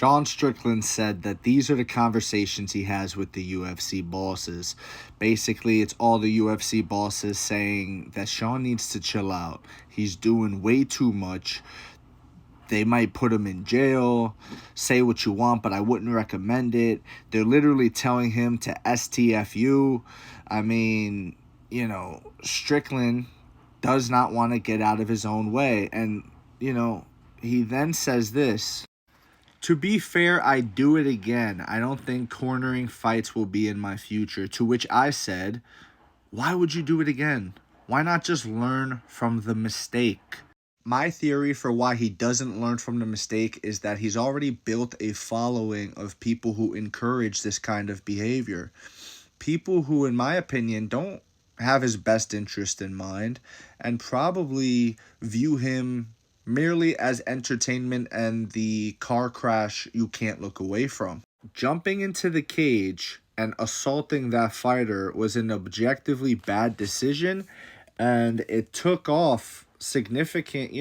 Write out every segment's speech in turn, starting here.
Sean Strickland said that these are the conversations he has with the UFC bosses. Basically, it's all the UFC bosses saying that Sean needs to chill out. He's doing way too much. They might put him in jail. Say what you want, but I wouldn't recommend it. They're literally telling him to STFU. I mean, Strickland does not want to get out of his own way. And, he then says this. To be fair, I do it again. I don't think cornering fights will be in my future. To which I said, why would you do it again? Why not just learn from the mistake? My theory for why he doesn't learn from the mistake is that he's already built a following of people who encourage this kind of behavior. People who, in my opinion, don't have his best interest in mind and probably view him merely as entertainment and the car crash you can't look away from. Jumping into the cage and assaulting that fighter was an objectively bad decision, and it took off significant,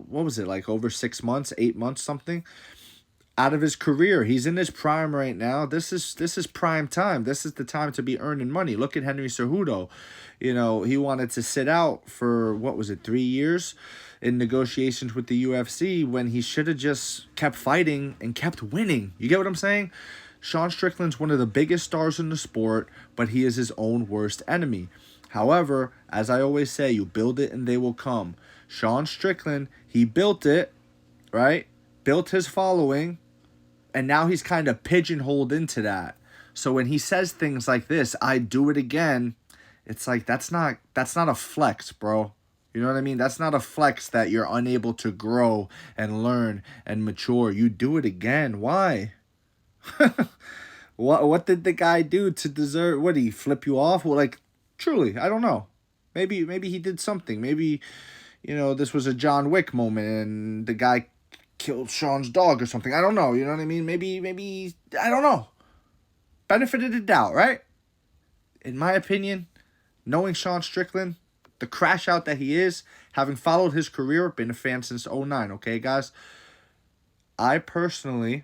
what was it, like over 6 months, 8 months, something, out of his career. He's in his prime right now. This is prime time. This is the time to be earning money. Look at Henry Cejudo. He wanted to sit out for, 3 years in negotiations with the UFC when he should have just kept fighting and kept winning. You get what I'm saying? Sean Strickland's one of the biggest stars in the sport, but he is his own worst enemy. However, as I always say, you build it and they will come. Sean Strickland, he built it, right? Built his following, and now he's kind of pigeonholed into that. So when he says things like this, I do it again, it's like that's not a flex, bro. You know what I mean? That's not a flex that you're unable to grow and learn and mature. You do it again. Why? What did the guy do to deserve? What, did he flip you off? Well, truly, I don't know. Maybe he did something. Maybe, this was a John Wick moment and the guy killed Sean's dog or something. I don't know. You know what I mean? Maybe, I don't know. Benefit of the doubt, right? In my opinion, knowing Sean Strickland, the crash out that he is, having followed his career, been a fan since 2009, okay, guys? I personally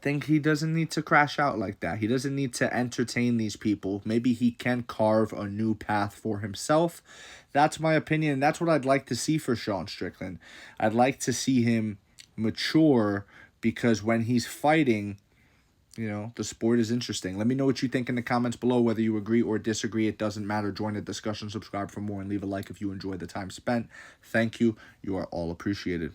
think he doesn't need to crash out like that. He doesn't need to entertain these people. Maybe he can carve a new path for himself. That's my opinion. That's what I'd like to see for Sean Strickland. I'd like to see him mature, because when he's fighting, the sport is interesting. Let me know what you think in the comments below, whether you agree or disagree. It doesn't matter. Join the discussion, subscribe for more, and leave a like if you enjoyed the time spent. Thank you. You are all appreciated.